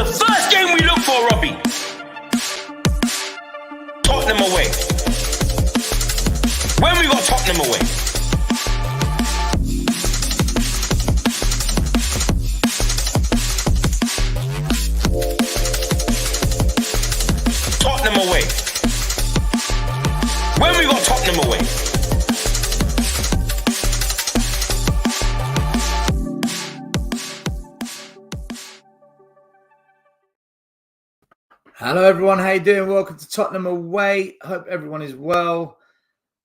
the first game we look for, Robbie? Tottenham away. When we got Tottenham away? Tottenham away. When we got Tottenham away? Hello everyone, how you doing? Welcome to Tottenham Away. Hope everyone is well.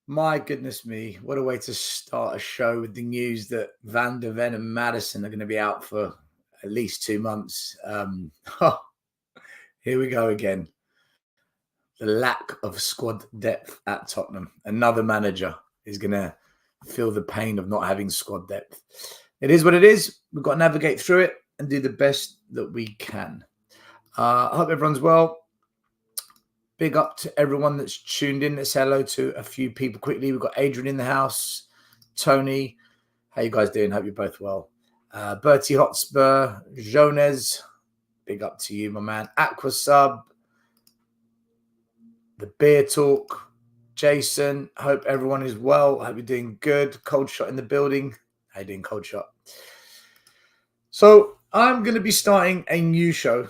My goodness me, what a way to start a show with the news that Van der Ven and Maddison are going to be out for at least 2 months. Here we go again. The lack of squad depth at Tottenham. Another manager is going to feel the pain of not having squad depth. It is what it is. We've got to navigate through it and do the best that we can. I hope everyone's well. Big up to everyone that's tuned in. Let's say hello to a few people quickly. We've got Adrian in the house. Tony. How you guys doing? Hope you're both well. Bertie Hotspur. Jones. Big up to you, my man. Aqua Sub. The Beer Talk. Jason. Hope everyone is well. Hope you're doing good. Cold Shot in the building. How you doing, Cold Shot? So I'm going to be starting a new show.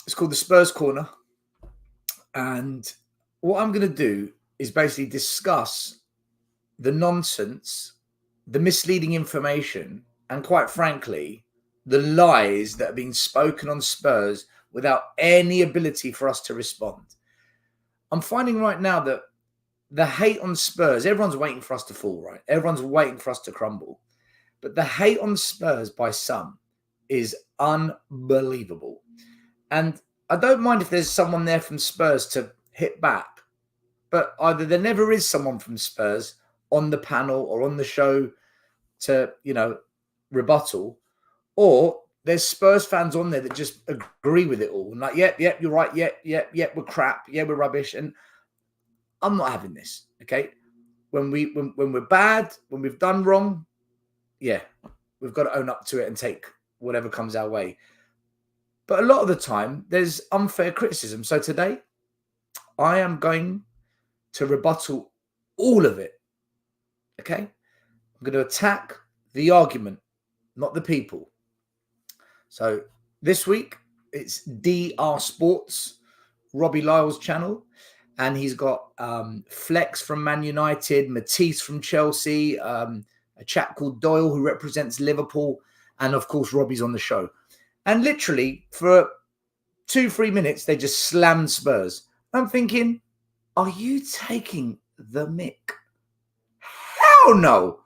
It's called the Spurs Corner. And what I'm going to do is basically discuss the nonsense, the misleading information, and quite frankly, the lies that are being spoken on Spurs without any ability for us to respond. I'm finding right now that the hate on Spurs, everyone's waiting for us to fall, right? Everyone's waiting for us to crumble. But the hate on Spurs by some is unbelievable. And I don't mind if there's someone there from Spurs to hit back, but either there never is someone from Spurs on the panel or on the show to, rebuttal, or there's Spurs fans on there that just agree with it all. And like, yep, you're right. Yep, we're crap. Yeah, we're rubbish. And I'm not having this, okay? When we're bad, when we've done wrong, yeah, we've got to own up to it and take whatever comes our way. But a lot of the time, there's unfair criticism. So today, I am going to rebuttal all of it. Okay? I'm going to attack the argument, not the people. So this week, it's DR Sports, Robbie Lyle's channel. And he's got Flex from Man United, Matisse from Chelsea, a chap called Doyle who represents Liverpool. And of course, Robbie's on the show. And literally, for 2-3 minutes, they just slammed Spurs. I'm thinking, are you taking the mick? Hell no.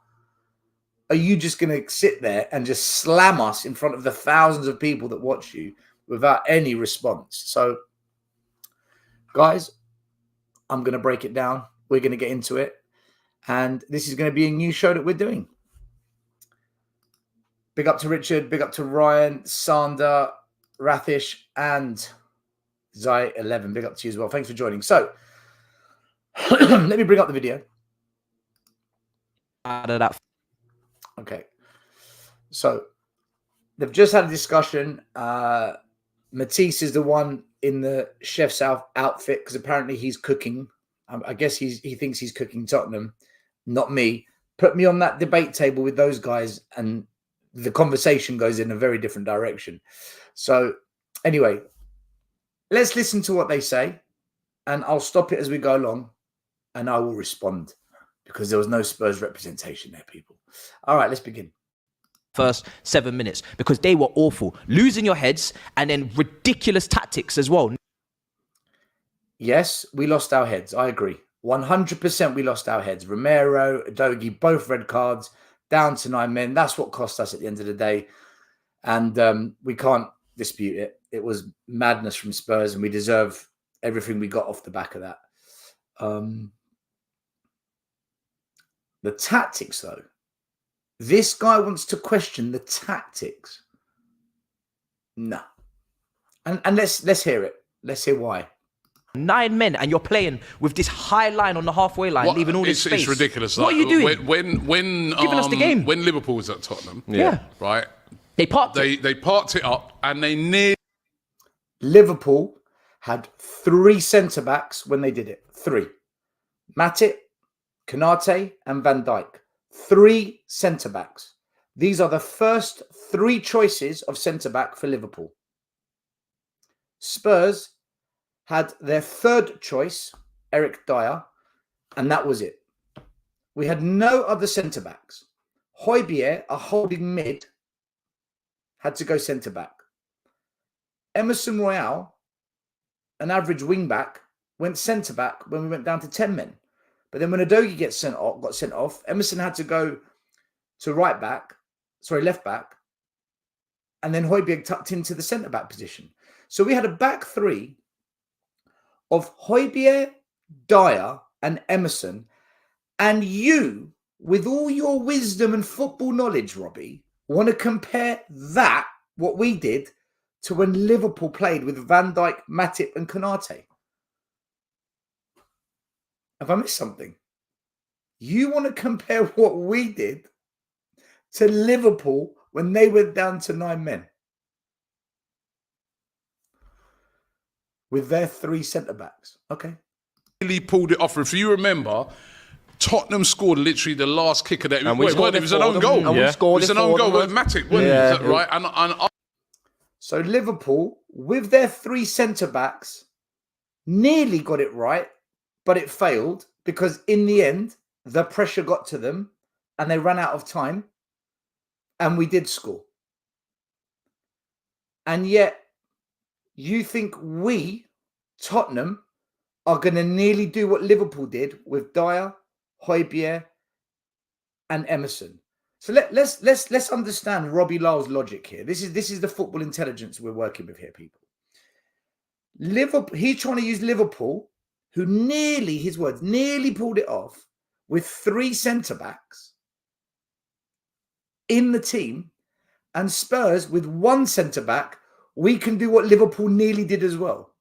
Are you just going to sit there and just slam us in front of the thousands of people that watch you without any response? So, guys, I'm going to break it down. We're going to get into it. And this is going to be a new show that we're doing. Big up to Richard, big up to Ryan, Sander, Rathish, and Zai11. Big up to you as well. Thanks for joining. So, let me bring up the video. Okay. So, they've just had a discussion. Matisse is the one in the chef's outfit because apparently he's cooking. I guess he thinks he's cooking Tottenham, not me. Put me on that debate table with those guys and the conversation goes in a very different direction. So anyway, let's listen to what they say and I'll stop it as we go along and I will respond because there was no Spurs representation there, people. All right, let's begin. First 7 minutes because they were awful. Losing your heads and then ridiculous tactics as well. Yes, we lost our heads. I agree. 100% we lost our heads. Romero, Udogie, both red cards. Down to 9 men. That's what cost us at the end of the day. And we can't dispute it. It was madness from Spurs and we deserve everything we got off the back of that. The tactics, though. This guy wants to question the tactics. No. And let's hear it. Let's hear why. 9 men and you're playing with this high line on the halfway line, leaving all this space. It's ridiculous. What are you doing? When giving us the game. When Liverpool was at Tottenham, yeah, right? They parked it up and they nearly Liverpool had 3 centre-backs when they did it. 3. Matip, Konate and Van Dijk. 3 centre-backs. These are the first 3 choices of centre-back for Liverpool. Spurs had their 3rd choice, Eric Dyer, and that was it. We had no other centre-backs. Højbjerg, a holding mid, had to go centre-back. Emerson Royale, an average wing-back, went centre-back when we went down to 10 men. But then when Udogie got sent off, Emerson had to go to left back, and then Højbjerg tucked into the centre-back position. So we had a back 3 of Højbjerg, Dyer, and Emerson. And you, with all your wisdom and football knowledge, Robbie, want to compare that, what we did, to when Liverpool played with Van Dijk, Matip, and Konate. Have I missed something? You want to compare what we did to Liverpool when they went down to 9 men with their 3 centre-backs. Okay. Really pulled it off. If you remember, Tottenham scored literally the last kick of that. And we scored it was an own goal. And we scored it was an own goal with Matip, wasn't it? Is that right? And so Liverpool, with their 3 centre-backs, nearly got it right, but it failed because in the end, the pressure got to them and they ran out of time and we did score. And yet, you think we, Tottenham, are going to nearly do what Liverpool did with Dyer, Højbjerg, and Emerson. So let's understand Robbie Lyle's logic here. This is the football intelligence we're working with here, people. Liverpool, he's trying to use Liverpool, who nearly pulled it off with 3 centre-backs in the team, and Spurs with 1 centre-back. We can do what Liverpool nearly did as well.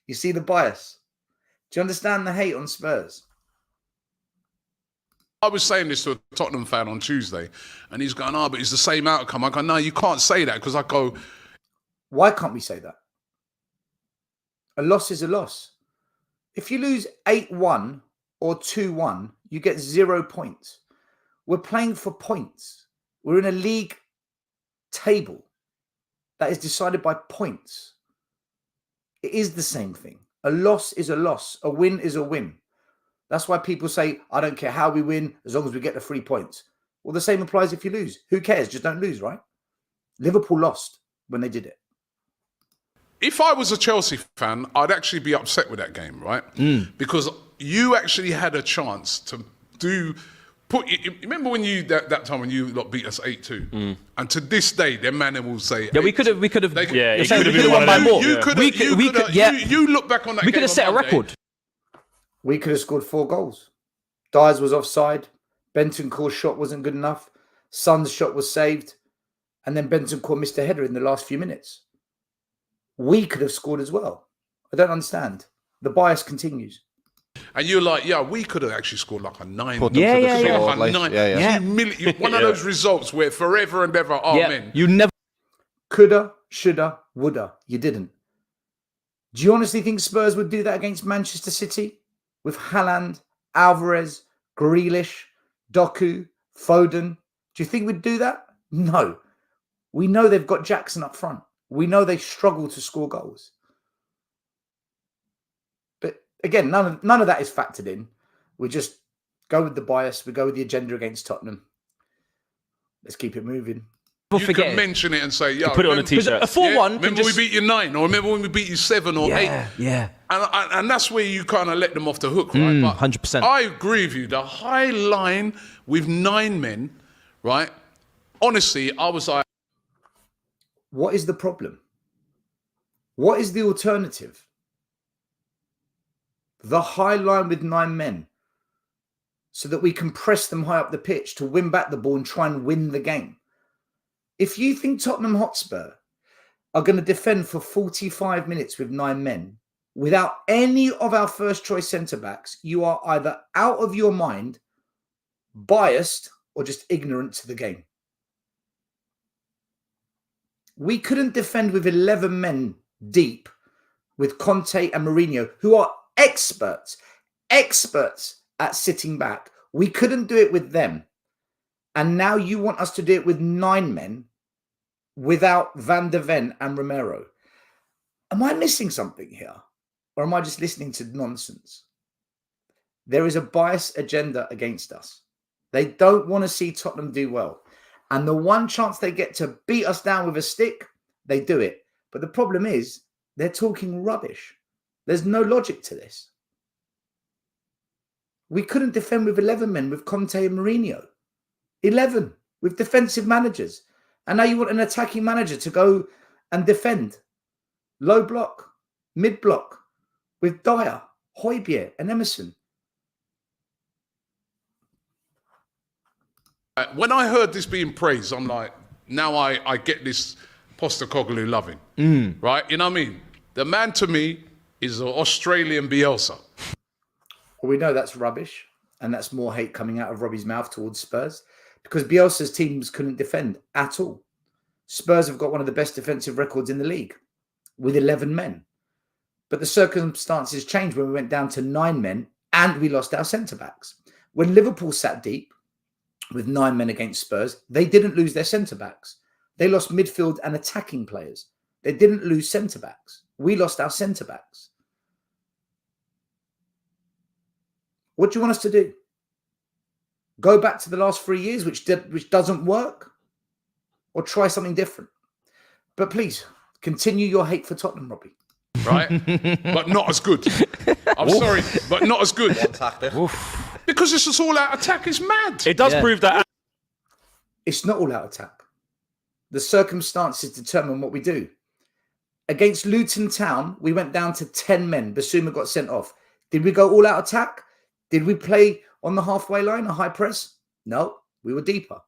You see the bias? Do you understand the hate on Spurs? I was saying this to a Tottenham fan on Tuesday, and he's going, but it's the same outcome. I go, no, you can't say that, because I go... Why can't we say that? A loss is a loss. If you lose 8-1 or 2-1, you get 0 points. We're playing for points. We're in a league table that is decided by points. It is the same thing. A loss is a loss. A win is a win. That's why people say, I don't care how we win, as long as we get the 3 points. Well, the same applies if you lose. Who cares? Just don't lose, right? Liverpool lost when they did it. If I was a Chelsea fan, I'd actually be upset with that game, right? Because you actually had a chance to remember when that time when you beat us 8-2, and to this day, them man will say, yeah, we could have, you could have won by more. You look back on that. We could have set a record. We could have scored 4 goals. Dyers was offside. Bentancur's shot wasn't good enough. Son's shot was saved, and then Bentancur missed a header in the last few minutes. We could have scored as well. I don't understand. The bias continues. And you're like, yeah, we could have actually scored like a 9. One of those results where forever and ever, amen. You never coulda, shoulda, woulda. You didn't. Do you honestly think Spurs would do that against Manchester City? With Haaland, Alvarez, Grealish, Doku, Foden? Do you think we'd do that? No. We know they've got Jackson up front. We know they struggle to score goals. But again, none of that is factored in. We just go with the bias. We go with the agenda against Tottenham. Let's keep it moving. You can mention it and say, yeah, put it on a t-shirt. A 4-1. Remember we beat you 9, or remember when we beat you 7 or 8. Yeah. And that's where you kind of let them off the hook, right? But 100%. I agree with you. The high line with 9 men, right? Honestly, I was like, what is the problem? What is the alternative? The high line with 9 men, so that we can press them high up the pitch to win back the ball and try and win the game. If you think Tottenham Hotspur are going to defend for 45 minutes with 9 men without any of our first choice centre-backs, you are either out of your mind, biased, or just ignorant to the game. We couldn't defend with 11 men deep with Conte and Mourinho, who are experts at sitting back. We couldn't do it with them. And now you want us to do it with 9 men without Van de Ven and Romero. Am I missing something here? Or am I just listening to nonsense? There is a biased agenda against us. They don't want to see Tottenham do well. And the one chance they get to beat us down with a stick, they do it. But the problem is, they're talking rubbish. There's no logic to this. We couldn't defend with 11 men with Conte and Mourinho. 11 with defensive managers. And now you want an attacking manager to go and defend. Low block, mid block with Dyer, Højbjerg and Emerson. When I heard this being praised, I'm like, now I get this Postecoglou loving, right? You know what I mean? The man to me is an Australian Bielsa. Well, we know that's rubbish, and that's more hate coming out of Robbie's mouth towards Spurs, because Bielsa's teams couldn't defend at all. Spurs have got one of the best defensive records in the league with 11 men. But the circumstances changed when we went down to 9 men and we lost our centre-backs. When Liverpool sat deep with 9 men against Spurs, they didn't lose their centre-backs. They lost midfield and attacking players. They didn't lose centre-backs. We lost our centre-backs. What do you want us to do? Go back to the last 3 years, which doesn't work? Or try something different? But please, continue your hate for Tottenham, Robbie. Right? But not as good. I'm sorry, but not as good. Because this is all-out attack. It's mad. It does prove that. It's not all-out attack. The circumstances determine what we do. Against Luton Town, we went down to 10 men. Basuma got sent off. Did we go all-out attack? Did we play on the halfway line, a high press? No, we were deeper.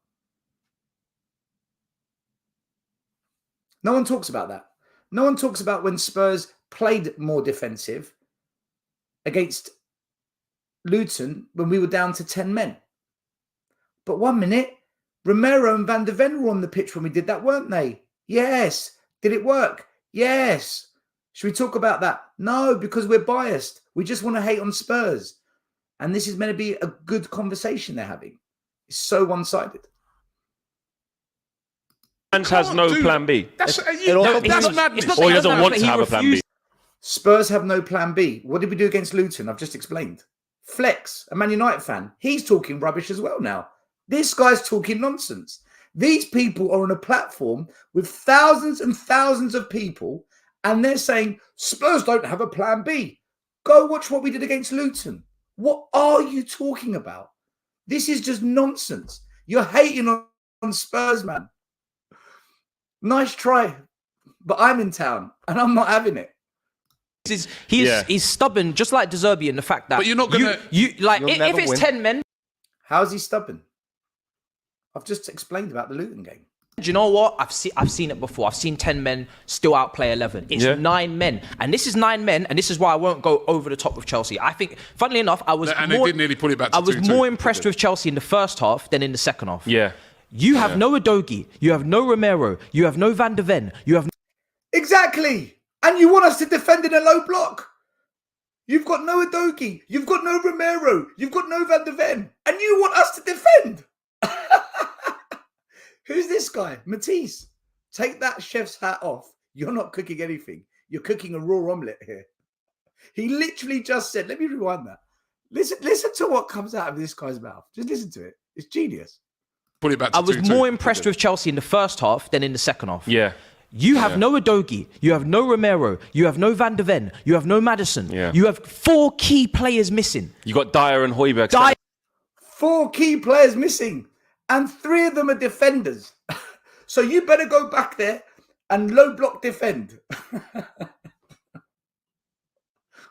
No one talks about that. No one talks about when Spurs played more defensive against Luton when we were down to 10 men. But 1 minute, Romero and Van de Ven were on the pitch when we did that, weren't they? Yes. Did it work? Yes. Should we talk about that? No, because we're biased. We just want to hate on Spurs. And this is meant to be a good conversation they're having. It's so one-sided. Has no plan B. That's it's madness. Or he doesn't want to have a plan B. Spurs have no plan B. What did we do against Luton? I've just explained. Flex, a Man United fan, he's talking rubbish as well now. This guy's talking nonsense. These people are on a platform with thousands and thousands of people, and they're saying, Spurs don't have a plan B. Go watch what we did against Luton. What are you talking about? This is just nonsense. You're hating on Spurs, man. Nice try, but I'm in town and I'm not having it. He's stubborn, just like De Zerbi, in the fact that. But you're not gonna. If it's win. 10 men. How's he stubborn? I've just explained about the Luton game. Do you know what? I've seen it before. I've seen 10 men still outplay 11. It's 9 men, and this is 9 men, and this is why I won't go over the top with Chelsea. I think, funnily enough, they did nearly put it back to I was 2-2. more impressed with Chelsea in the first half than in the second half. Yeah. You have no Udogie, you have no Romero, you have no Van de Ven, you have Exactly. And you want us to defend in a low block. You've got no Udogie, you've got no Romero, you've got no Van de Ven, and you want us to defend. Who's this guy? Matisse. Take that chef's hat off. You're not cooking anything. You're cooking a raw omelette here. He literally just said, let me rewind that. Listen to what comes out of this guy's mouth. Just listen to it. It's genius. Put it back to I was 2-2. more impressed with Chelsea in the first half than in the second half. Yeah. You have no Udogie, you have no Romero, you have no Van de Ven, you have no Maddison. Yeah. You have 4 key players missing. You got Dyer and Højbjerg. 4 key players missing, and 3 of them are defenders. So you better go back there and low block defend.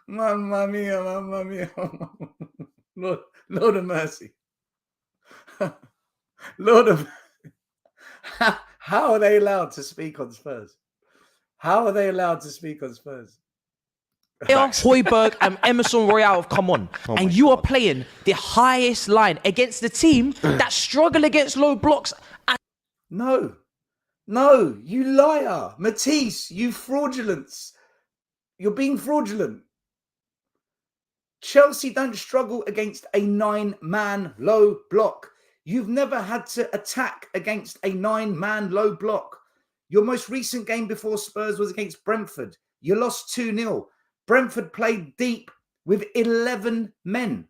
Mamma mia, mamma mia. Lord of mercy. Lord of... How are they allowed to speak on Spurs? How are they allowed to speak on Spurs? Højbjerg and Emerson Royale have come on, and you are playing the highest line against the team that struggle against low blocks. No. No, you liar. Matisse, you fraudulence. You're being fraudulent. Chelsea don't struggle against a 9-man low block. You've never had to attack against a 9-man low block. Your most recent game before Spurs was against Brentford. You lost 2-0. Brentford played deep with 11 men.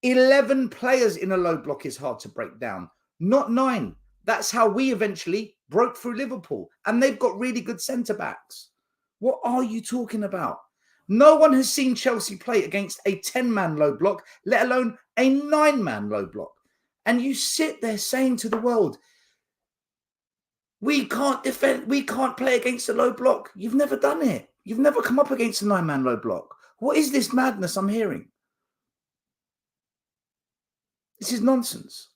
11 players in a low block is hard to break down, not 9. That's how we eventually broke through Liverpool. And they've got really good centre-backs. What are you talking about? No one has seen Chelsea play against a 10-man low block, let alone a 9-man low block. And you sit there saying to the world, we can't defend, we can't play against a low block. You've never done it. You've never come up against a 9-man low block. What is this madness I'm hearing? This is nonsense.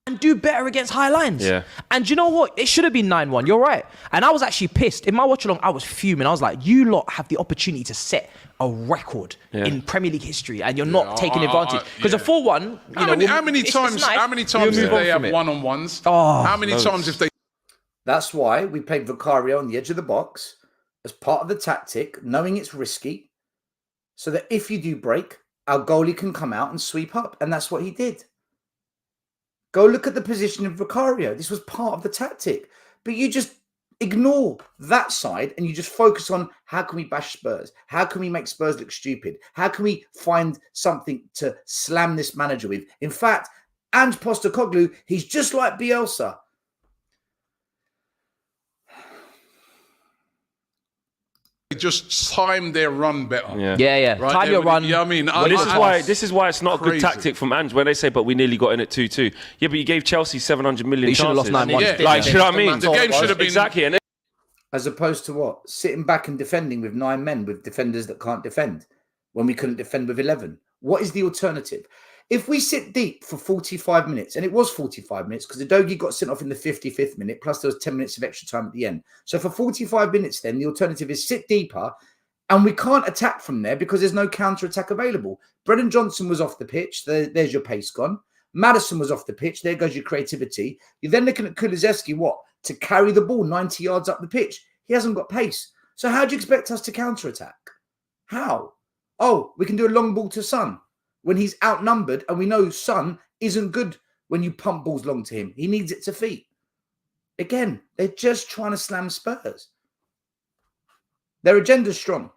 And do better against high lines. Yeah. And you know what? It should have been 9-1. You're right. And I was actually pissed. In my watch along, I was fuming. I was like, you lot have the opportunity to set a record in Premier League history and you're not taking advantage. Because a 4-1, how many times have they have one-on-ones? How many times have they... That's why we played Vicario on the edge of the box as part of the tactic, knowing it's risky, so that if you do break, our goalie can come out and sweep up. And that's what he did. Go look at the position of Vicario. This was part of the tactic. But you just ignore that side and you just focus on how can we bash Spurs? How can we make Spurs look stupid? How can we find something to slam this manager with? In fact, Ange Postecoglou, he's just like Bielsa. They just time their run better. Yeah. Right? Time your run. Yeah, I mean, this is why it's not a good tactic from Ange when they say, but we nearly got in at 2-2. Yeah, but you gave Chelsea 700 million chances. You should have lost 9-1. Yeah. Like, you know what I mean? The game should have been... Exactly. And As opposed to what? Sitting back and defending with 9 men with defenders that can't defend when we couldn't defend with 11. What is the alternative? If we sit deep for 45 minutes, and it was 45 minutes because Udogie got sent off in the 55th minute, plus there was 10 minutes of extra time at the end. So for 45 minutes then, the alternative is sit deeper and we can't attack from there because there's no counter-attack available. Brennan Johnson was off the pitch. There's your pace gone. Madison was off the pitch. There goes your creativity. You're then looking at Kulusevski, what? To carry the ball 90 yards up the pitch. He hasn't got pace. So how do you expect us to counter-attack? How? Oh, we can do a long ball to Son when he's outnumbered and we know Son isn't good when you pump balls long to him. He needs it to feet. Again, they're just trying to slam Spurs. Their agenda's strong.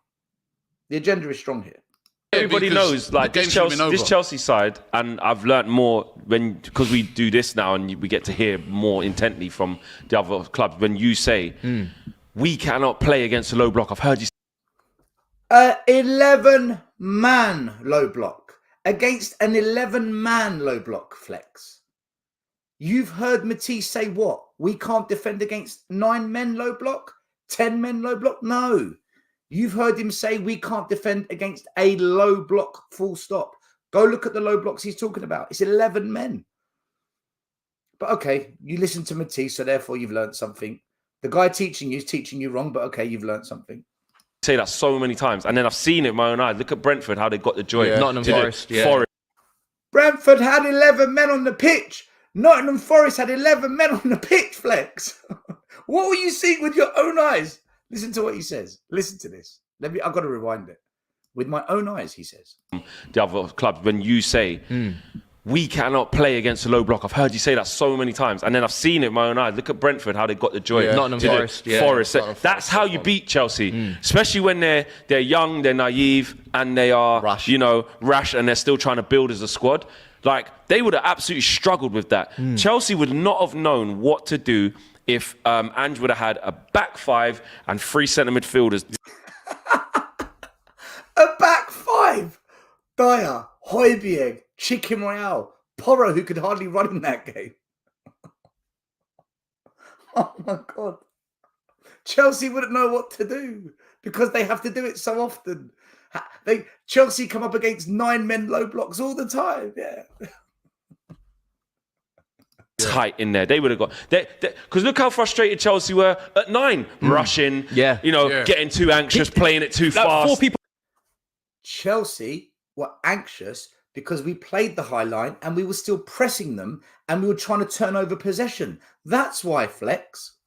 The agenda is strong here. everybody knows, like this Chelsea side, and I've learnt more because we do this now and we get to hear more intently from the other clubs. When you say we cannot play against a low block, I've heard you. 11-man low block against an 11-man low block, Flex. You've heard Matisse say what? We can't defend against 9 men low block, 10 men low block. No. You've heard him say we can't defend against a low block, full stop. Go look at the low blocks he's talking about. It's 11 men. But okay, you listen to Matisse, so therefore you've learned something. The guy teaching you is teaching you wrong, but okay, you've learned something. Say that so many times, and then I've seen it with my own eyes. Look at Brentford, how they got the joy. Yeah. Nottingham Forest. Yeah. Brentford had 11 men on the pitch. Nottingham Forest had 11 men on the pitch, Flex. What were you seeing with your own eyes? Listen to what he says. Listen to this. I've got to rewind it. With my own eyes, he says. The other clubs, when you say we cannot play against a low block, I've heard you say that so many times, and then I've seen it with my own eyes. Look at Brentford, how they got the joy. Yeah. Nottingham Forest. Forest. That's how you beat Chelsea, especially when they're young, they're naive, and they are rash, and they're still trying to build as a squad. Like, they would have absolutely struggled with that. Chelsea would not have known what to do if Ange would have had a back five and 3 centre midfielders. A back five? Dyer, Højbjerg, Chicken Royale, Porro, who could hardly run in that game. Oh my God. Chelsea wouldn't know what to do because they have to do it so often. Chelsea come up against 9 men low blocks all the time. Yeah. Tight in there. They would have got... Because look how frustrated Chelsea were at 9. Rushing, getting too anxious, playing it too fast. 4 people. Chelsea were anxious because we played the high line and we were still pressing them and we were trying to turn over possession. That's why, Flex.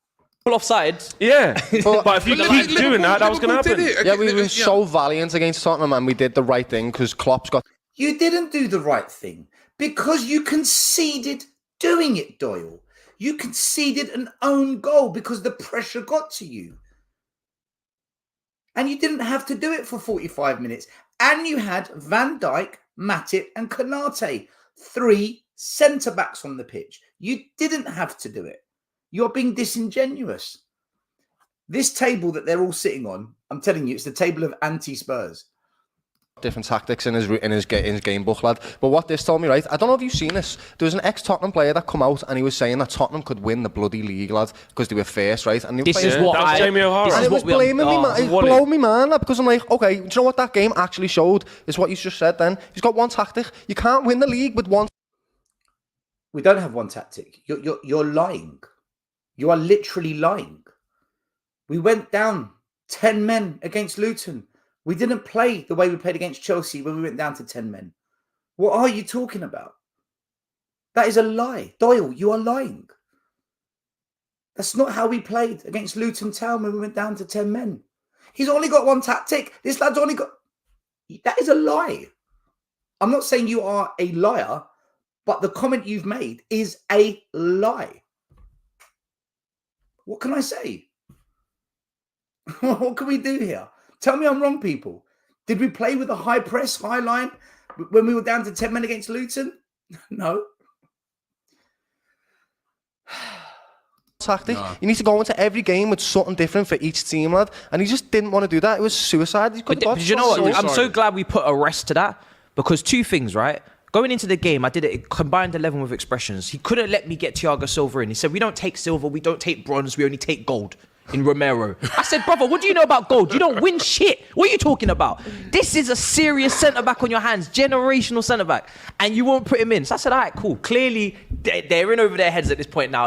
offside. Yeah, but if you keep doing that was going to happen. Yeah, we were so valiant against Tottenham and we did the right thing because Klopp's got... You didn't do the right thing because you conceded doing it, Doyle. You conceded an own goal because the pressure got to you. And you didn't have to do it for 45 minutes. And you had Van Dijk, Matip and Konate, 3 centre-backs on the pitch. You didn't have to do it. You're being disingenuous. This table that they're all sitting on, I'm telling you, it's the table of anti-Spurs. Different tactics in his game book, lad. But what this told me, right? I don't know if you've seen this. There was an ex-Tottenham player that come out and he was saying that Tottenham could win the bloody league, lad, because they were first, right? And This is what I... Jamie O'Hara. And it was blaming me, man. It blew me, man, lad, because I'm like, okay, do you know what that game actually showed? Is what you just said then. He's got one tactic. You can't win the league with one... We don't have one tactic. You're lying. You are literally lying. We went down 10 men against Luton. We didn't play the way we played against Chelsea when we went down to 10 men. What are you talking about? That is a lie. Doyle, you are lying. That's not how we played against Luton Town when we went down to 10 men. He's only got one tactic. This lad's only got... That is a lie. I'm not saying you are a liar, but the comment you've made is a lie. What can I say? What can we do here? Tell me I'm wrong, people. Did we play with a high press, high line when we were down to 10 men against Luton? No. Tactic. No. You need to go into every game with something different for each team, lad. And he just didn't want to do that. It was suicide. But you know what? I'm so glad we put a rest to that because 2 things, right? Going into the game, I did it combined 11 with expressions. He couldn't let me get Thiago Silva in. He said, we don't take silver, we don't take bronze, we only take gold in Romero. I said, brother, what do you know about gold? You don't win shit. What are you talking about? This is a serious centre-back on your hands, generational centre-back, and you won't put him in. So I said, all right, cool. Clearly, they're in over their heads at this point now.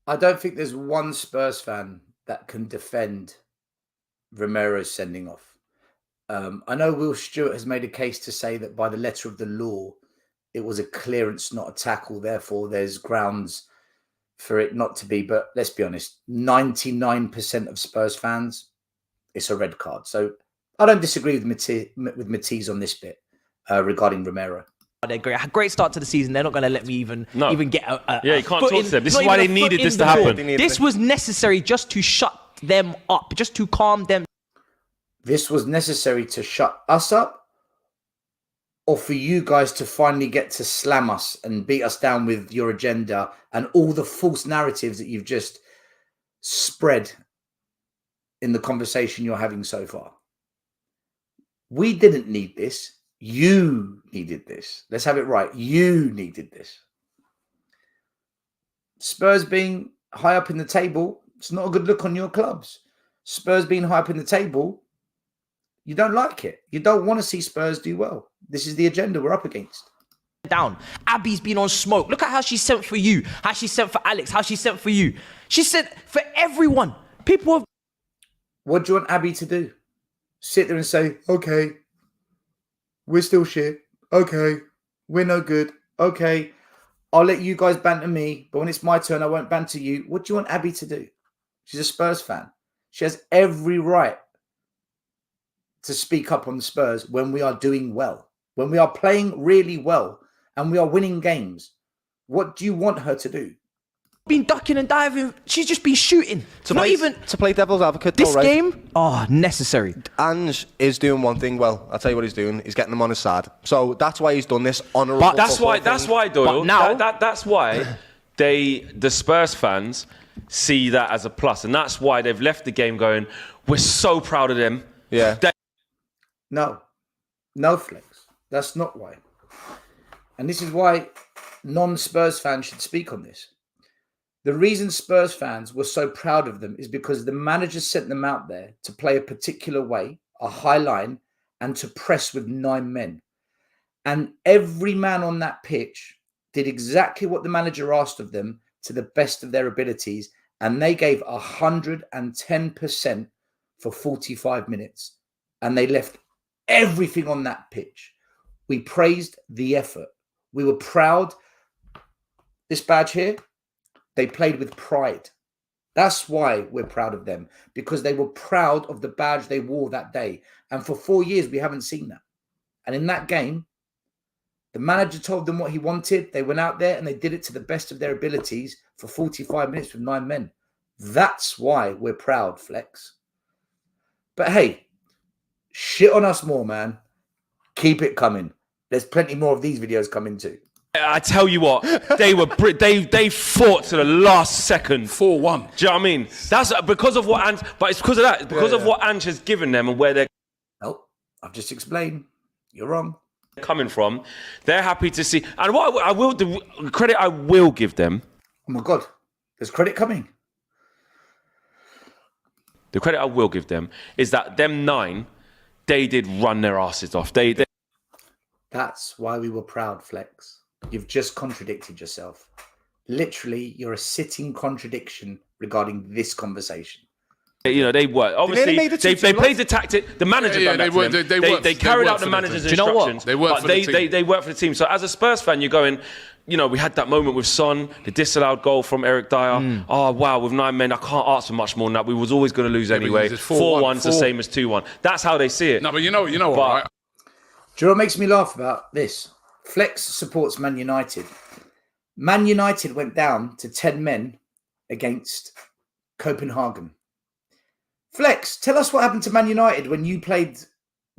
I don't think there's one Spurs fan that can defend Romero's sending off. I know Will Stewart has made a case to say that by the letter of the law, it was a clearance, not a tackle. Therefore, there's grounds for it not to be. But let's be honest, 99% of Spurs fans, it's a red card. So I don't disagree with Matisse on this bit regarding Romero. They're great. A great start to the season. They're not going to let me even get a you can't talk to them. This is why they needed this to happen. This was necessary just to shut them up, just to calm them. This was necessary to shut us up, or for you guys to finally get to slam us and beat us down with your agenda and all the false narratives that you've just spread in the conversation you're having so far. We didn't need this. You needed this. Let's have it right. You needed this. Spurs being high up in the table, it's not a good look on your clubs. Spurs being high up in the table, you don't like it. You don't want to see Spurs do well. This is the agenda we're up against. Down. Abby's been on smoke. Look at how she sent for you, how she sent for Alex, how she sent for you. She sent for everyone. People have... What do you want Abby to do? Sit there and say, okay, we're still shit. Okay, we're no good. Okay, I'll let you guys banter me, but when it's my turn, I won't banter you. What do you want Abby to do? She's a Spurs fan. She has every right to speak up on the Spurs when we are doing well, when we are playing really well and we are winning games. What do you want her to do? Been ducking and diving. She's just been shooting. To play devil's advocate, this game, necessary. Ange is doing one thing well. I'll tell you what he's doing. He's getting them on his side. So that's why he's done this honourable. But that's why, Doyle. But now, that's why the Spurs fans see that as a plus, and that's why they've left the game going, we're so proud of them. Yeah. No, Flex. That's not why. And this is why non-Spurs fans should speak on this. The reason Spurs fans were so proud of them is because the manager sent them out there to play a particular way, a high line, and to press with 9 men. And every man on that pitch did exactly what the manager asked of them to the best of their abilities. And they gave 110% for 45 minutes. And they left everything on that pitch. We praised the effort. We were proud. This badge here, they played with pride. That's why we're proud of them, because they were proud of the badge they wore that day. And for 4 years, we haven't seen that. And in that game, the manager told them what he wanted. They went out there and they did it to the best of their abilities for 45 minutes with 9 men. That's why we're proud, Flex. But hey, shit on us more, man. Keep it coming. There's plenty more of these videos coming too. I tell you what, they fought to the last second. 4-1. Do you know what I mean? That's because of what Ange, but it's because of that. It's because of what Ange has given them and where they're Oh, I've just explained. You're wrong. coming from. They're happy to see. And what I will do, credit I will give them. Oh my God, there's credit coming. The credit I will give them is that them 9, they did run their asses off. They That's why we were proud, Flex. You've just contradicted yourself. Literally, you're a sitting contradiction regarding this conversation. You know, they were obviously they played the tactic. The manager done that to them. They carried out the manager's instructions. They worked for the team. They worked for the team. So as a Spurs fan, you're going, you know, we had that moment with Son, the disallowed goal from Eric Dyer. Oh wow, with 9 men, I can't ask for much more than that. We was always going to lose anyway. 4-1's the same as 2-1. That's how they see it. No, but you know what, right? Do you know what makes me laugh about this? Flex supports Man United. Man United went down to 10 men against Copenhagen. Flex, tell us what happened to Man United when you played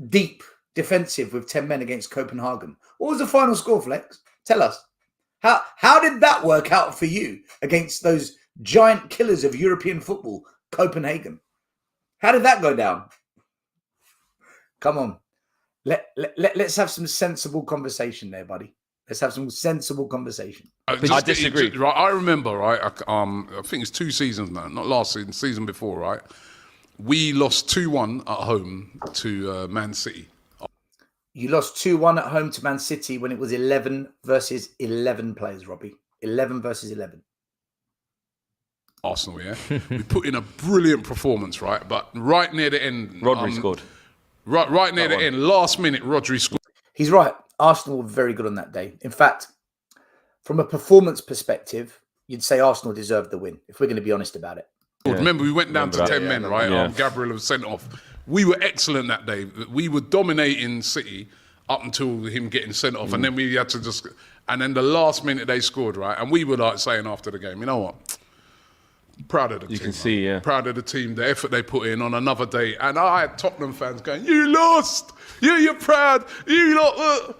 deep defensive with 10 men against Copenhagen. What was the final score, Flex? Tell us. How did that work out for you against those giant killers of European football, Copenhagen? How did that go down? Come on. Let's have some sensible conversation there, buddy. Let's have some sensible conversation. I disagree. Right, I remember, right? I think it's 2 seasons now, not last season, season before, right? We lost 2-1 at home to Man City. You lost 2-1 at home to Man City when it was 11 versus 11 players, Robbie. 11 versus 11. Arsenal, yeah. We put in a brilliant performance, right? But right near the end, Rodri scored. Right near the end, last minute, Rodri scored. He's right. Arsenal were very good on that day. In fact, from a performance perspective, you'd say Arsenal deserved the win, if we're going to be honest about it. Yeah. Remember, we went down to 10 men, right? Yeah. Gabriel was sent off. We were excellent that day. We were dominating City up until him getting sent off. And then we had to just... And then the last minute they scored, right? And we were like saying after the game, you know what? Proud of the team. You can see, yeah. Proud of the team, the effort they put in on another day. And I had Tottenham fans going, you lost! You're proud! You lot...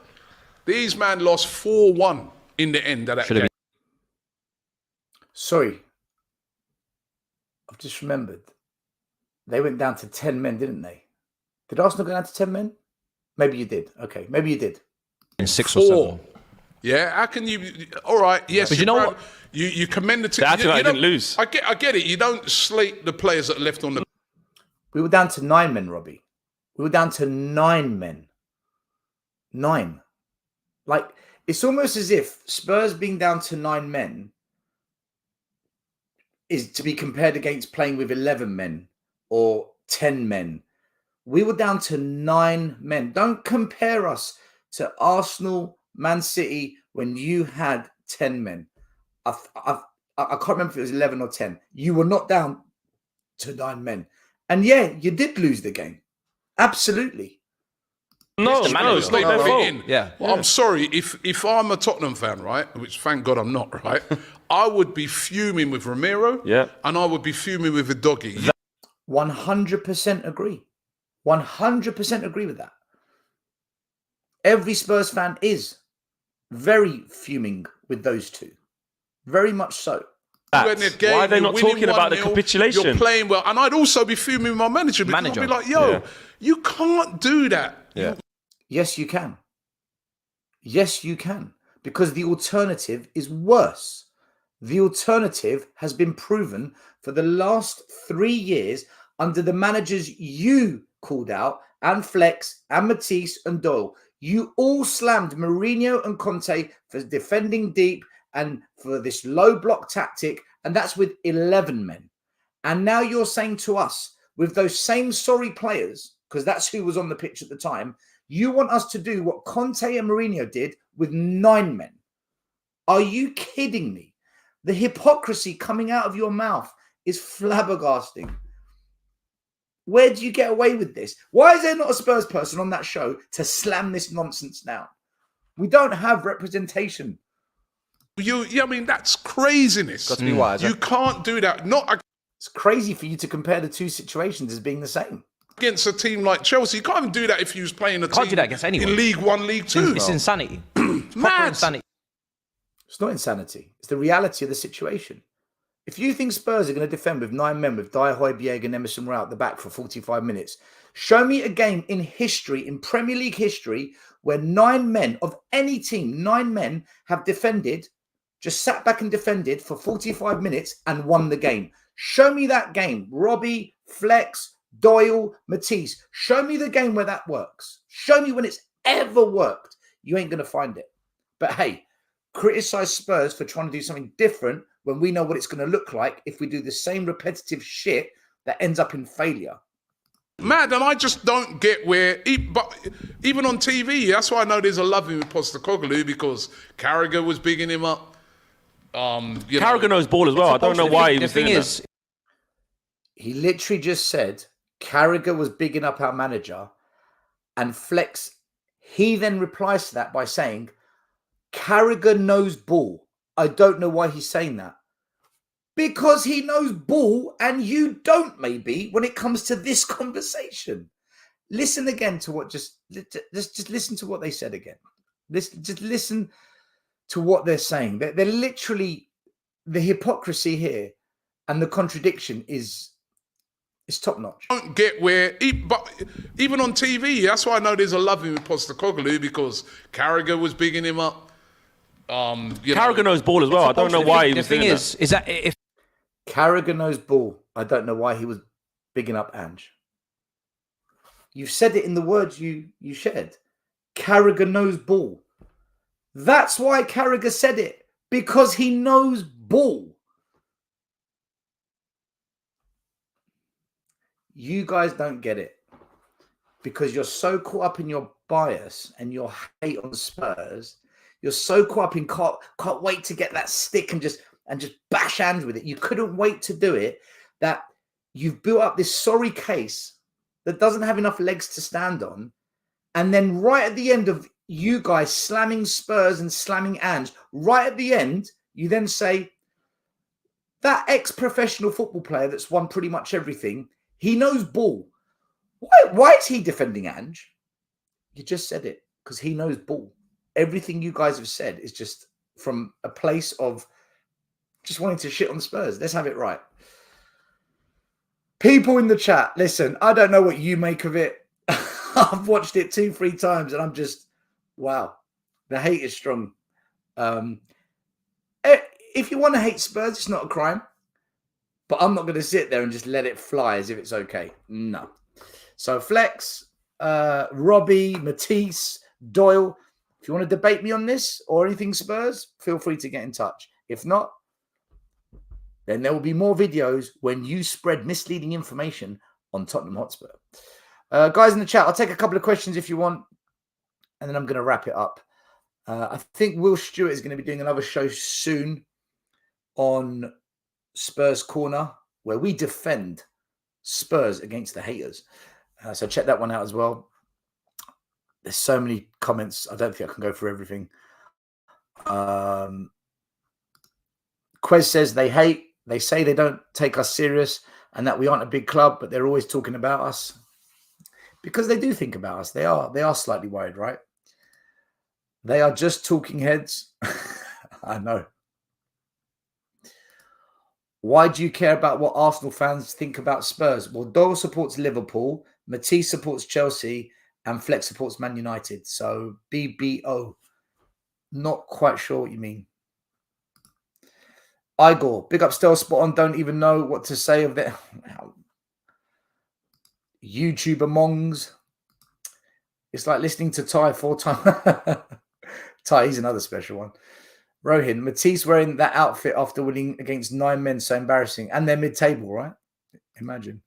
These man lost 4-1 in the end of that game. Sorry. I've just remembered. They went down to 10 men, didn't they? Did Arsenal go down to 10 men? Maybe you did. Okay, maybe you did. In 6 4. or 7. Yeah, how can you... All right, yes. But you know what? You commend the team. They didn't lose. I get it. You don't slate the players that are left on the... We were down to 9 men, Robbie. We were down to 9 men. 9. Like, it's almost as if Spurs being down to 9 men is to be compared against playing with 11 men or 10 men. We were down to 9 men. Don't compare us to Arsenal, Man City, when you had 10 men. I can't remember if it was 11 or 10. You were not down to 9 men. And yeah, you did lose the game. Absolutely. No, it's not their fault. Yeah. Well, I'm sorry, if I'm a Tottenham fan, right, which thank God I'm not, right, I would be fuming with Romero, and I would be fuming with Udogie. 100% agree. 100% agree with that. Every Spurs fan is very fuming with those two. Very much so. Why are they not talking about the capitulation? You're playing well. And I'd also be fuming with my manager because I'd be like, yo, you can't do that. Yeah. Yes, you can. Yes, you can. Because the alternative is worse. The alternative has been proven for the last 3 years under the managers you called out, and Flex, and Matisse, and Doyle. You all slammed Mourinho and Conte for defending deep and for this low block tactic, and that's with 11 men. And now you're saying to us, with those same sorry players, because that's who was on the pitch at the time, you want us to do what Conte and Mourinho did with 9 men. Are you kidding me? The hypocrisy coming out of your mouth is flabbergasting. Where do you get away with this? Why is there not a Spurs person on that show to slam this nonsense down? We don't have representation. I mean, that's craziness. Got to be wiser. You can't do that. Not It's crazy for you to compare the two situations as being the same. against a team like Chelsea. You can't even do that if you was playing a team Can't do that against anyone. in League One, League Two. It's insanity. Proper Mad. insanity. It's not insanity. It's the reality of the situation. If you think Spurs are going to defend with 9 men with Dyer, Højbjerg and Emerson Rowe at the back for 45 minutes, show me a game in history, in Premier League history, where 9 men of any team, 9 men have defended, just sat back and defended for 45 minutes and won the game. Show me that game. Robbie, Flex, Doyle, Matisse. Show me the game where that works. Show me when it's ever worked. You ain't going to find it. But hey, criticize Spurs for trying to do something different when we know what it's going to look like if we do the same repetitive shit that ends up in failure. Mad, and I just don't get where, but even on TV, that's why I know there's a love with Postecoglou, because Carragher was bigging him up. Carragher knows ball as well. I don't know why he was doing that. He literally just said Carragher was bigging up our manager, and Flex, he then replies to that by saying, Carragher knows ball. I don't know why he's saying that. Because he knows ball and you don't, maybe, when it comes to this conversation. Listen again to what just listen to what they said again. Just listen to what they're saying. They're literally, the hypocrisy here and the contradiction is top notch. I don't get where, but even on TV, that's why I know there's a love with Postecoglou, because Carragher was bigging him up. Carragher knows ball as well. I don't know why he was doing that. The thing is that if Carragher knows ball, I don't know why he was bigging up Ange. You've said it in the words you shared. Carragher knows ball. That's why Carragher said it, because he knows ball. You guys don't get it because you're so caught up in your bias and your hate on Spurs. You're so caught up in can't wait to get that stick and just bash Ange with it. You couldn't wait to do it, that you've built up this sorry case that doesn't have enough legs to stand on. And then right at the end of you guys slamming Spurs and slamming Ange, right at the end, you then say, that ex-professional football player that's won pretty much everything, he knows ball. Why is he defending Ange? You just said it, because he knows ball. Everything you guys have said is just from a place of just wanting to shit on Spurs. Let's have it right. People in the chat, listen, I don't know what you make of it. I've watched it 2-3 times and I'm just, wow. The hate is strong. If you want to hate Spurs, it's not a crime. But I'm not going to sit there and just let it fly as if it's okay. No. So Flex, Robbie, Matisse, Doyle, if you want to debate me on this or anything Spurs, feel free to get in touch. If not, then there will be more videos when you spread misleading information on Tottenham Hotspur. Guys in the chat, I'll take a couple of questions if you want, and then I'm going to wrap it up. I think Will Stewart is going to be doing another show soon on Spurs Corner, where we defend Spurs against the haters. So check that one out as well. There's so many comments. I don't think I can go through everything. Quez says they hate. They say they don't take us serious and that we aren't a big club, but they're always talking about us. Because they do think about us. They are slightly worried, right? They are just talking heads. I know. Why do you care about what Arsenal fans think about Spurs? Well, Doyle supports Liverpool, Matisse supports Chelsea, and Flex supports Man United. So BBO. Not quite sure what you mean. Igor, big up, still spot on. Don't even know what to say of that. YouTuber Mongs. It's like listening to Ty 4 times. Ty, he's another special one. Rohin, Matisse wearing that outfit after winning against 9 men, so embarrassing. And they're mid-table, right? Imagine.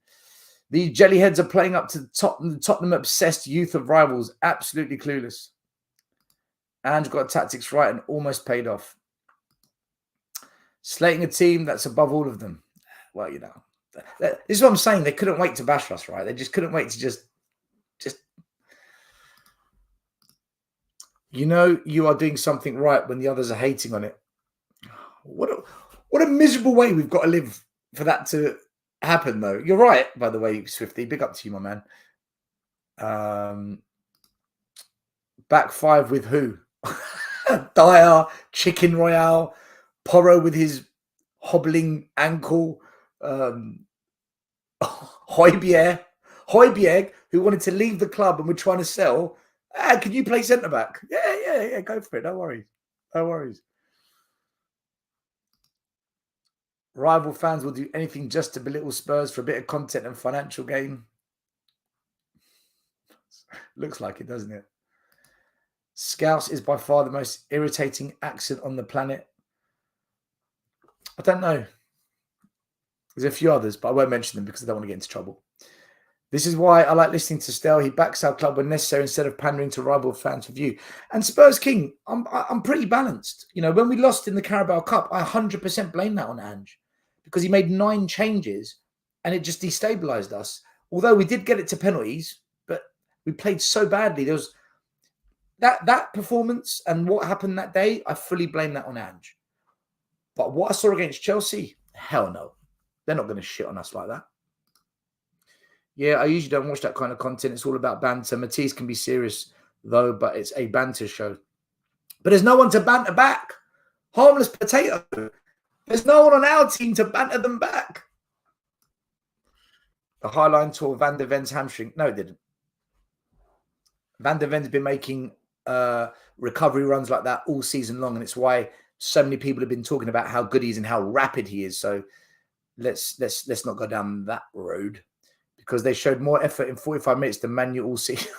The jellyheads are playing up to the Tottenham-obsessed youth of rivals. Absolutely clueless. And got tactics right and almost paid off. Slating a team that's above all of them. well, this is what I'm saying. They couldn't wait to bash us, right? They just couldn't wait to just. You are doing something right when the others are hating on it. What a miserable way we've got to live for that to happen, though. You're right, by the way, Swifty. Big up to you, my man. Back five with who? Dyer, Chicken Royale, Porro with his hobbling ankle, Højbjerg, who wanted to leave the club and we're trying to sell. Can you play centre back? Yeah, go for it. No worries. Rival fans will do anything just to belittle Spurs for a bit of content and financial gain. Looks like it, doesn't it? Scouse is by far the most irritating accent on the planet. I don't know. There's a few others, but I won't mention them because I don't want to get into trouble. This is why I like listening to Stel. He backs our club when necessary instead of pandering to rival fans for view. And Spurs King, I'm pretty balanced. When we lost in the Carabao Cup, I 100% blame that on Ange because he made 9 changes and it just destabilised us. Although we did get it to penalties, but we played so badly. There was that performance and what happened that day, I fully blame that on Ange. But what I saw against Chelsea, hell no. They're not going to shit on us like that. Yeah, I usually don't watch that kind of content. It's all about banter. Matisse can be serious, though, but it's a banter show. But there's no one to banter back. Harmless potato. There's no one on our team to banter them back. The Highline tore Van der Ven's hamstring. No, it didn't. Van der Ven's been making recovery runs like that all season long, and it's why so many people have been talking about how good he is and how rapid he is. So let's not go down that road because they showed more effort in 45 minutes than Man U all season.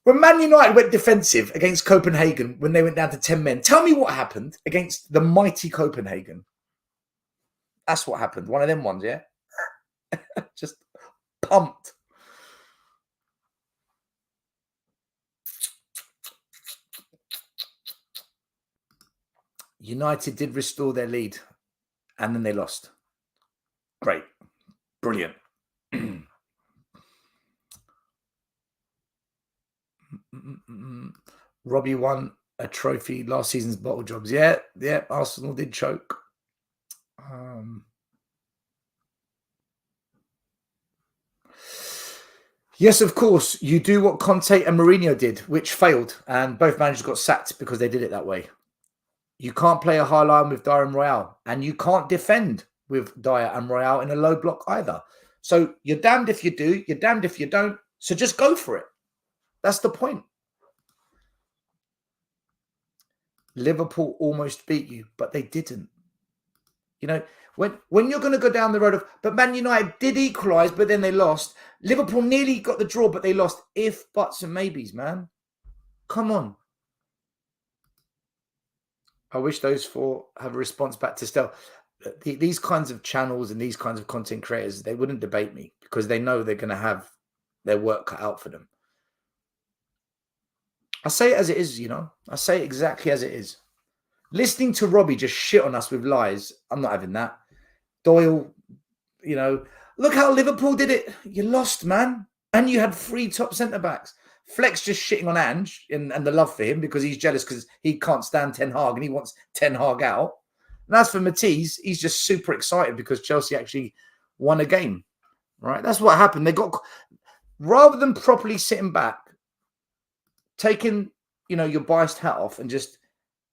When Man United went defensive against Copenhagen when they went down to 10 men, tell me what happened against the mighty Copenhagen. That's what happened. One of them ones, yeah? Just pumped. United did restore their lead and then they lost. Great. Brilliant. Robbie won a trophy last season's bottle jobs. Yeah, Arsenal did choke. Yes, of course, you do what Conte and Mourinho did, which failed, and both managers got sacked because they did it that way. You can't play a high line with Dyer and Royale, and you can't defend with Dyer and Royale in a low block either. So you're damned if you do, you're damned if you don't. So just go for it. That's the point. Liverpool almost beat you, but they didn't. When you're going to go down the road of, but Man United did equalise, but then they lost. Liverpool nearly got the draw, but they lost. If, buts, and maybes, man. Come on. I wish those 4 have a response back to Stel. These kinds of channels and these kinds of content creators, they wouldn't debate me because they know they're going to have their work cut out for them. I say it as it is, I say it exactly as it is. Listening to Robbie just shit on us with lies, I'm not having that. Doyle, look how Liverpool did it. You lost, man. And you had 3 top centre-backs. Flex just shitting on Ange and the love for him because he's jealous because he can't stand Ten Hag and he wants Ten Hag out. And as for Matisse, he's just super excited because Chelsea actually won a game, right? That's what happened. They got, rather than properly sitting back, taking, your biased hat off and just,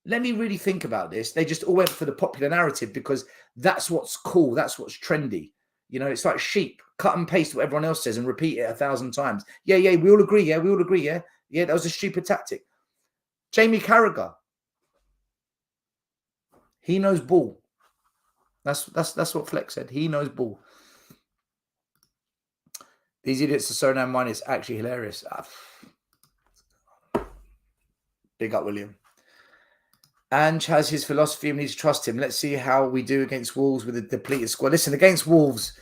let me really think about this. They just all went for the popular narrative because that's what's cool. That's what's trendy. It's like sheep. Cut and paste what everyone else says and repeat it 1,000 times. Yeah, we all agree. Yeah, we all agree. Yeah, that was a stupid tactic. Jamie Carragher. He knows ball. That's what Flex said. He knows ball. These idiots are so now mine. It's actually hilarious. Big up, William. Ange has his philosophy and we need to trust him. Let's see how we do against Wolves with a depleted squad. Listen, against Wolves,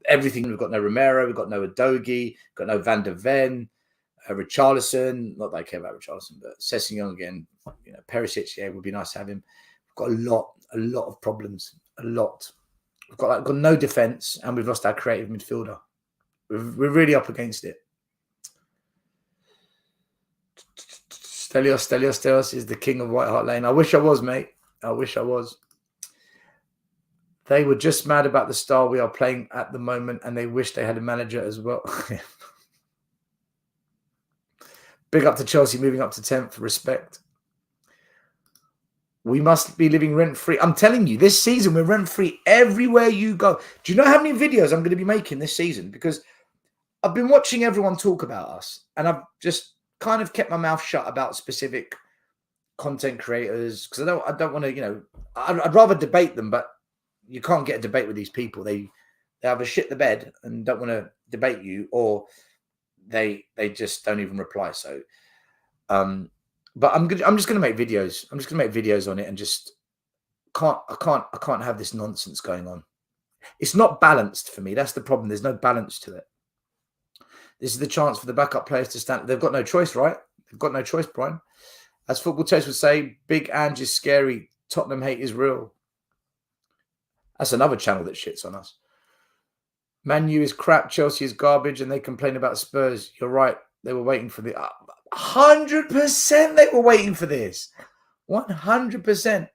everything. We've got no Romero, we've got no Udogie, got no Van der Ven, Richarlison. Not that I care about Richarlison, but Sessegnon again. Perisic, yeah, it would be nice to have him. We've got a lot of problems. A lot. We've got no defence, and we've lost our creative midfielder. We're really up against it. Stelios is the king of White Hart Lane. I wish I was, mate. I wish I was. They were just mad about the style we are playing at the moment, and they wish they had a manager as well. Big up to Chelsea moving up to 10th. Respect. We must be living rent-free. I'm telling you, this season we're rent-free everywhere you go. Do you know how many videos I'm going to be making this season? Because I've been watching everyone talk about us, and I've just kind of kept my mouth shut about specific content creators because I don't want to, I'd rather debate them, but you can't get a debate with these people. They either shit the bed and don't want to debate you, or they just don't even reply. So, but I'm just going to make videos. I'm just going to make videos on it, and just I can't have this nonsense going on. It's not balanced for me. That's the problem. There's no balance to it. This is the chance for the backup players to stand. They've got no choice, right? They've got no choice, Brian. As Football Taste would say, Big Ange is scary. Tottenham hate is real. That's another channel that shits on us. Man U is crap. Chelsea is garbage, and they complain about Spurs. You're right. They were waiting for the 100%. They were waiting for this. 100%.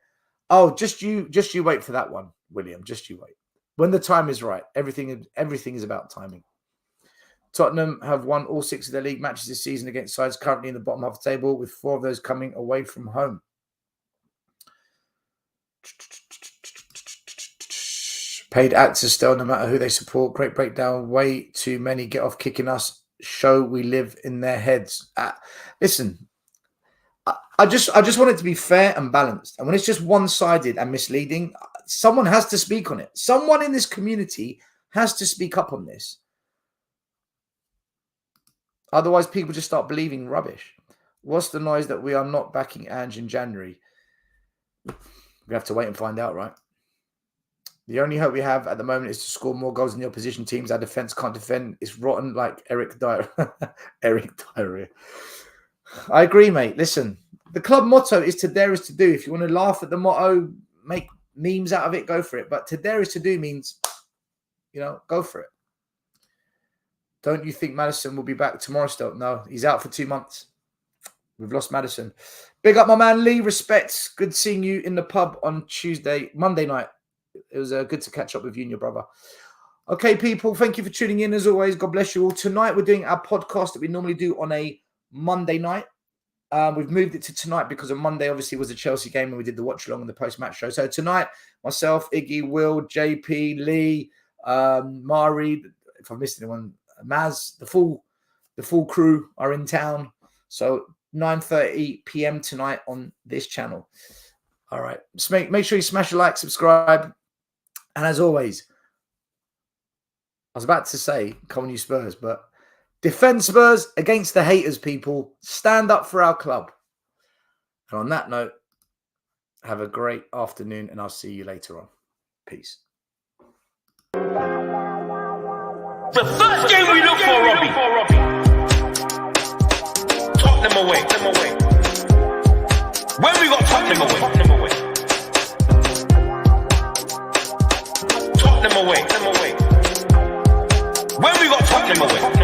Oh, just you wait for that one, William. Just you wait. When the time is right, everything is about timing. Tottenham have won all 6 of their league matches this season against sides currently in the bottom half of the table, with 4 of those coming away from home. Paid actors still, no matter who they support. Great breakdown. Way too many get off kicking us. Show we live in their heads. Listen, I just want it to be fair and balanced. And when it's just one-sided and misleading, someone has to speak on it. Someone in this community has to speak up on this. Otherwise, people just start believing rubbish. What's the noise that we are not backing Ange in January? We have to wait and find out, right? The only hope we have at the moment is to score more goals than the opposition teams. Our defence can't defend. It's rotten like Eric Dyer. Eric Dyer. I agree, mate. Listen, the club motto is to dare is to do. If you want to laugh at the motto, make memes out of it, go for it. But to dare is to do means, go for it. Don't you think Maddison will be back tomorrow still? No, he's out for 2 months. We've lost Maddison. Big up my man Lee. Respects. Good seeing you in the pub on Monday night. It was good to catch up with you and your brother. Okay, people, thank you for tuning in as always. God bless you all. Tonight we're doing our podcast that we normally do on a Monday night. We've moved it to tonight because on Monday obviously was a Chelsea game and we did the watch along and the post-match show. So tonight, myself, Iggy, Will, JP, Lee, Mari, if I've missed anyone, Maz, the full crew are in town. So 9:30 p.m. tonight on this channel. All right. Just make sure you smash a like, subscribe. And as always, I was about to say, come on you Spurs, but defend Spurs against the haters, people. Stand up for our club. And on that note, have a great afternoon and I'll see you later on. Peace. The first game we look for, Robbie. Tottenham away. When we got Tottenham away. Tottenham away. When we got Tottenham away.